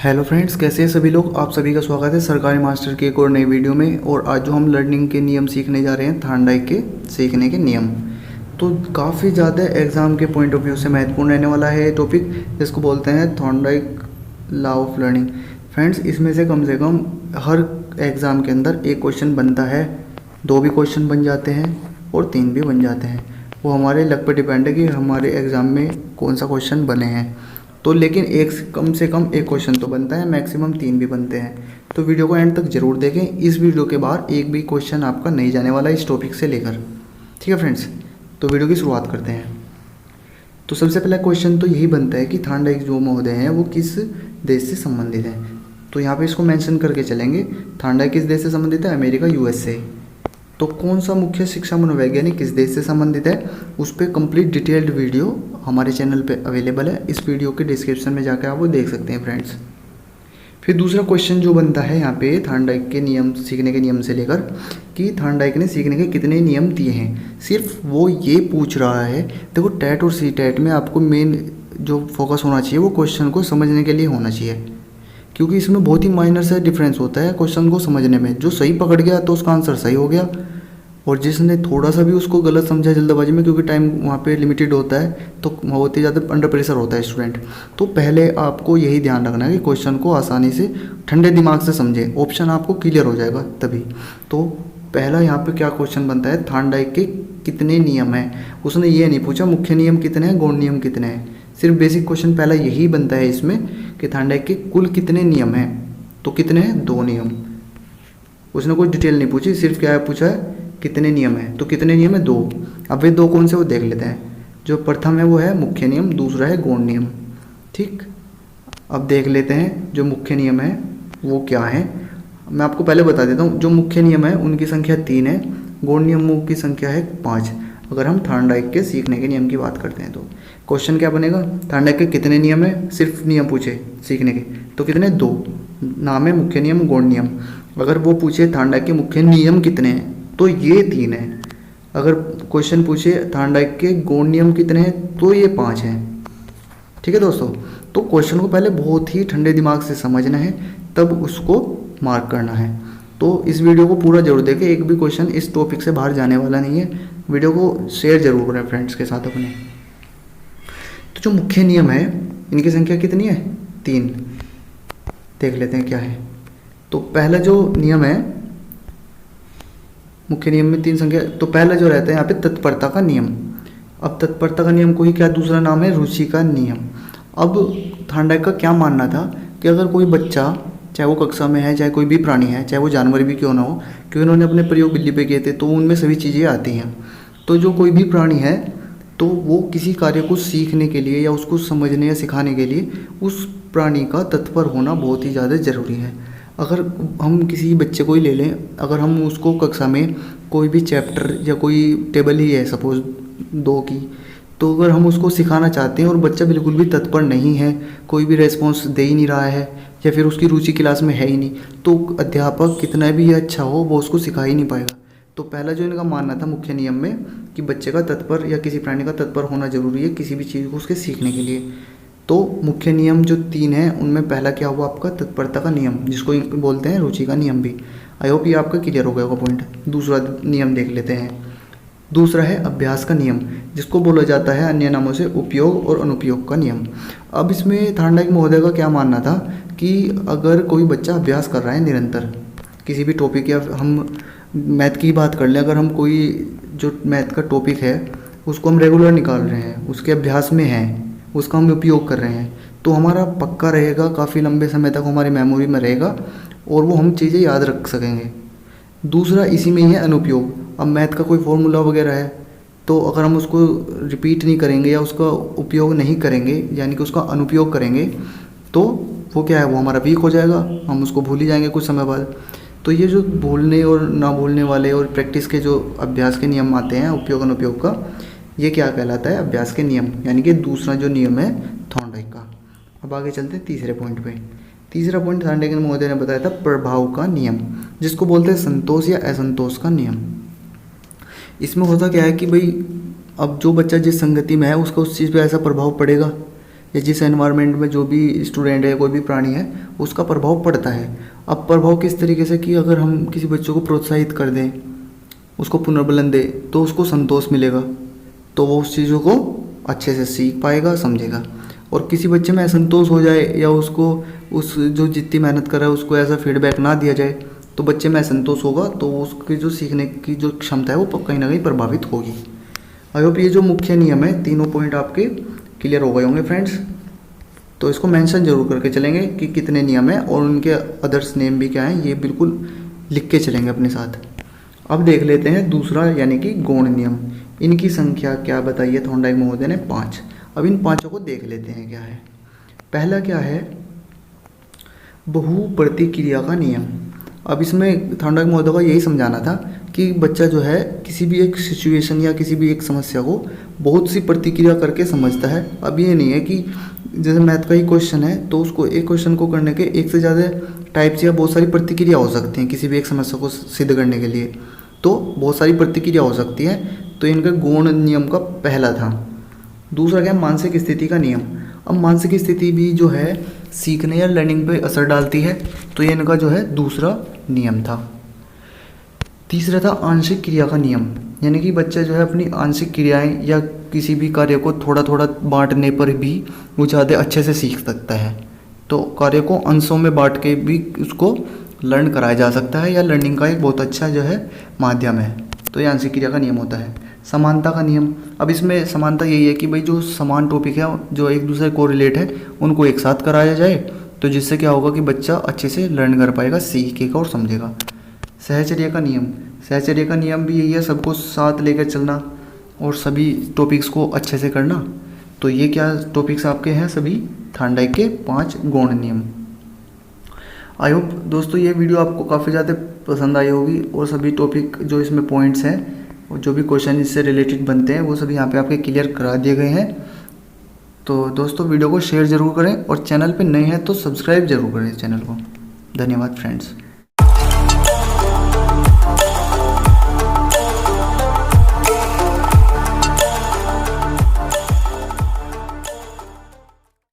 Hello friends, कैसे हैं सभी लोग। आप सभी का स्वागत है सरकारी मास्टर की एक और नई वीडियो में। और आज जो हम लर्निंग के नियम सीखने जा रहे हैं, थॉर्नडाइक के सीखने के नियम, तो काफ़ी ज़्यादा एग्ज़ाम के पॉइंट ऑफ व्यू से महत्वपूर्ण रहने वाला है टॉपिक, जिसको बोलते हैं Thorndike law of learning. Friends, इसमें से कम हर एग्ज़ाम के अंदर एक क्वेश्चन बनता है, 2 भी क्वेश्चन बन जाते हैं और 3 भी बन जाते हैं। वो हमारे लक पर डिपेंड है कि हमारे एग्ज़ाम में कौन सा क्वेश्चन बने हैं। तो लेकिन कम से कम एक क्वेश्चन तो बनता है, मैक्सिमम 3 भी बनते हैं। तो वीडियो को एंड तक ज़रूर देखें। इस वीडियो के बाद एक भी क्वेश्चन आपका नहीं जाने वाला है इस टॉपिक से लेकर। ठीक है फ्रेंड्स, तो वीडियो की शुरुआत करते हैं। तो सबसे पहला क्वेश्चन तो यही बनता है कि थॉर्नडाइक जो महोदय हैं वो किस देश से संबंधित हैं। तो यहाँ पे इसको मेंशन करके चलेंगे। थॉर्नडाइक किस देश से संबंधित है? America, USA. तो कौन सा मुख्य शिक्षा मनोवैज्ञानिक किस देश से संबंधित है, उस पर कंप्लीट डिटेल्ड वीडियो हमारे चैनल पे अवेलेबल है। इस वीडियो के डिस्क्रिप्शन में जाकर आप वो देख सकते हैं फ्रेंड्स। फिर दूसरा क्वेश्चन जो बनता है यहाँ पे थॉर्नडाइक के नियम, सीखने के नियम से लेकर, कि थॉर्नडाइक ने सीखने के कितने नियम दिए हैं। सिर्फ वो ये पूछ रहा है। देखो, टेट और सी टेट में आपको मेन जो फोकस होना चाहिए वो क्वेश्चन को समझने के लिए होना चाहिए, क्योंकि इसमें बहुत ही माइनर सा डिफरेंस होता है क्वेश्चन को समझने में। जो सही पकड़ गया तो उसका आंसर सही हो गया, और जिसने थोड़ा सा भी उसको गलत समझा जल्दबाजी में, क्योंकि टाइम वहाँ पे लिमिटेड होता है, तो बहुत ही ज़्यादा अंडर प्रेशर होता है स्टूडेंट। तो पहले आपको यही ध्यान रखना है कि क्वेश्चन को आसानी से ठंडे दिमाग से समझें, ऑप्शन आपको क्लियर हो जाएगा तभी। तो पहला यहाँ पे क्या क्वेश्चन बनता है, थॉर्नडाइक के कितने नियम हैं। उसने ये नहीं पूछा मुख्य नियम कितने हैं, गौण नियम कितने हैं। सिर्फ बेसिक क्वेश्चन पहला यही बनता है इसमें कि थॉर्नडाइक के कुल कितने नियम हैं। तो कितने हैं? 2 नियम। उसने कोई डिटेल नहीं पूछी, सिर्फ क्या है पूछा है कितने नियम है। तो कितने नियम है? 2। अब वे 2 कौन से वो देख लेते हैं। जो प्रथम है वो है मुख्य नियम, दूसरा है गौण नियम। ठीक, अब देख लेते हैं जो मुख्य नियम है वो क्या है। मैं आपको पहले बता देता हूँ, जो मुख्य नियम है उनकी संख्या 3 है, गौण नियमों की संख्या है 5। अगर हम थॉर्नडाइक के सीखने के नियम की बात करते हैं तो क्वेश्चन क्या बनेगा, थॉर्नडाइक के कितने नियम है। सिर्फ नियम पूछे सीखने के, तो कितने? 2 नाम है, मुख्य नियम, गौण नियम। अगर वो पूछे थॉर्नडाइक के मुख्य नियम कितने हैं, तो ये 3 है। अगर क्वेश्चन पूछे थॉर्नडाइक के गौण नियम कितने हैं, तो ये 5 हैं। ठीक है दोस्तों, तो क्वेश्चन को पहले बहुत ही ठंडे दिमाग से समझना है, तब उसको मार्क करना है। तो इस वीडियो को पूरा जरूर देखें, एक भी क्वेश्चन इस टॉपिक से बाहर जाने वाला नहीं है। वीडियो को शेयर जरूर करें फ्रेंड्स के साथ अपने। तो जो मुख्य नियम है इनकी संख्या कितनी है? 3। देख लेते हैं क्या है। तो पहला जो नियम है, मुख्य नियम में 3 संख्या, तो पहला जो रहता है यहाँ पे तत्परता का नियम। अब तत्परता का नियम को ही क्या दूसरा नाम है, रुचि का नियम। अब थॉर्नडाइक का क्या मानना था कि अगर कोई बच्चा, चाहे वो कक्षा में है, चाहे कोई भी प्राणी है, चाहे वो जानवर भी क्यों ना हो, क्योंकि उन्होंने अपने प्रयोग बिल्ली पे किए थे, तो उनमें सभी चीज़ें आती हैं। तो जो कोई भी प्राणी है तो वो किसी कार्य को सीखने के लिए या उसको समझने या सिखाने के लिए उस प्राणी का तत्पर होना बहुत ही ज़्यादा ज़रूरी है। अगर हम किसी बच्चे को ही ले लें, अगर हम उसको कक्षा में कोई भी चैप्टर या कोई टेबल ही है सपोज 2 की, तो अगर हम उसको सिखाना चाहते हैं और बच्चा बिल्कुल भी तत्पर नहीं है, कोई भी रेस्पॉन्स दे ही नहीं रहा है, या फिर उसकी रुचि क्लास में है ही नहीं, तो अध्यापक कितना भी अच्छा हो वो उसको सिखा ही नहीं पाएगा। तो पहला जो इनका मानना था मुख्य नियम में कि बच्चे का तत्पर या किसी प्राणी का तत्पर होना जरूरी है किसी भी चीज़ को उसके सीखने के लिए। तो मुख्य नियम जो 3 हैं उनमें पहला क्या हुआ आपका, तत्परता का नियम, जिसको बोलते हैं रुचि का नियम भी। आई होप ये आपका क्लियर हो गया होगा पॉइंट। दूसरा नियम देख लेते हैं। दूसरा है अभ्यास का नियम, जिसको बोला जाता है अन्य नामों से उपयोग और अनुपयोग का नियम। अब इसमें थॉर्नडाइक महोदय का क्या मानना था कि अगर कोई बच्चा अभ्यास कर रहा है निरंतर किसी भी टॉपिक, या हम मैथ की बात कर लें, अगर हम कोई जो मैथ का टॉपिक है उसको हम रेगुलर निकाल रहे हैं, उसके अभ्यास में हैं, उसका हम उपयोग कर रहे हैं, तो हमारा पक्का रहेगा, काफ़ी लंबे समय तक हमारी मेमोरी में रहेगा और वो हम चीज़ें याद रख सकेंगे। दूसरा इसी में ही है अनुपयोग। अब मैथ का कोई फॉर्मूला वगैरह है, तो अगर हम उसको रिपीट नहीं करेंगे या उसका उपयोग नहीं करेंगे, यानी कि उसका अनुपयोग करेंगे, तो वो क्या है, वो हमारा वीक हो जाएगा, हम उसको भूल ही जाएंगे कुछ समय बाद। तो ये जो भूलने और ना भूलने वाले और प्रैक्टिस के जो अभ्यास के नियम आते हैं उपयोग अनुपयोग का, ये क्या कहलाता है, अभ्यास के नियम, यानी कि दूसरा जो नियम है थॉर्नडाइक का। अब आगे चलते हैं तीसरे पॉइंट पे। तीसरा पॉइंट थॉर्नडाइक महोदय ने बताया था प्रभाव का नियम, जिसको बोलते हैं संतोष या असंतोष का नियम। इसमें होता क्या है कि भाई अब जो बच्चा जिस संगति में है उसका उस चीज़ पे ऐसा प्रभाव पड़ेगा या जिस एनवायरनमेंट में जो भी स्टूडेंट है, कोई भी प्राणी है, उसका प्रभाव पड़ता है। अब प्रभाव किस तरीके से कि अगर हम किसी बच्चे को प्रोत्साहित कर दें, उसको पुनर्बलन दें, तो उसको संतोष मिलेगा, तो वो उस चीज़ों को अच्छे से सीख पाएगा, समझेगा। और किसी बच्चे में असंतोष हो जाए या उसको उस जो जितनी मेहनत कर रहा है उसको ऐसा फीडबैक ना दिया जाए, तो बच्चे में असंतोष होगा, तो उसकी जो सीखने की जो क्षमता है वो कहीं ना कहीं प्रभावित होगी। आई होप ये जो मुख्य नियम है, तीनों पॉइंट आपके क्लियर हो गए होंगे फ्रेंड्स। तो इसको मेंशन जरूर करके चलेंगे कि कितने नियम हैं और उनके अदर्स नेम भी क्या हैं, ये बिल्कुल लिख के चलेंगे अपने साथ। अब देख लेते हैं दूसरा, यानी कि गौण नियम। इनकी संख्या क्या बताई है थॉर्नडाइक महोदय ने? 5। अब इन पांचों को देख लेते हैं क्या है। पहला क्या है? बहु प्रतिक्रिया का नियम। अब इसमें थॉर्नडाइक महोदय का यही समझाना था कि बच्चा जो है किसी भी एक सिचुएशन या किसी भी एक समस्या को बहुत सी प्रतिक्रिया करके समझता है। अब ये नहीं है कि जैसे मैथ का ही क्वेश्चन है तो उसको एक क्वेश्चन को करने के एक से ज़्यादा टाइप्स या बहुत सारी प्रतिक्रिया हो सकती हैं किसी भी एक समस्या को सिद्ध करने के लिए, तो बहुत सारी प्रतिक्रिया हो सकती है। तो इनका गौण नियम का पहला था। दूसरा क्या? मानसिक स्थिति का नियम। अब मानसिक स्थिति भी जो है सीखने या लर्निंग पे असर डालती है, तो ये इनका जो है दूसरा नियम था। तीसरा था आंशिक क्रिया का नियम, यानी कि बच्चा जो है अपनी आंशिक क्रियाएं या किसी भी कार्य को थोड़ा थोड़ा बांटने पर भी वो ज़्यादा अच्छे से सीख सकता है। तो कार्य को अंशों में बांट के भी उसको लर्न कराया जा सकता है, या लर्निंग का एक बहुत अच्छा जो है माध्यम है। तो ये आंशिक क्रिया का नियम होता है। समानता का नियम। अब इसमें समानता यही है कि भाई जो समान टॉपिक है जो एक दूसरे को रिलेट है उनको एक साथ कराया जाए, तो जिससे क्या होगा कि बच्चा अच्छे से लर्न कर पाएगा, सीखेगा और समझेगा। सहचर्य का नियम। सहचर्य का नियम भी यही है, सबको साथ लेकर चलना और सभी टॉपिक्स को अच्छे से करना। तो ये क्या टॉपिक्स आपके हैं सभी थॉर्नडाइक के 5 गौण नियम। आई होप दोस्तों ये वीडियो आपको काफ़ी ज़्यादा पसंद आई होगी और सभी टॉपिक जो इसमें पॉइंट्स हैं और जो भी क्वेश्चन इससे रिलेटेड बनते हैं वो सभी यहाँ पे आपके क्लियर करा दिए गए हैं। तो दोस्तों वीडियो को शेयर ज़रूर करें और चैनल पे नए हैं तो सब्सक्राइब ज़रूर करें चैनल को। धन्यवाद फ्रेंड्स।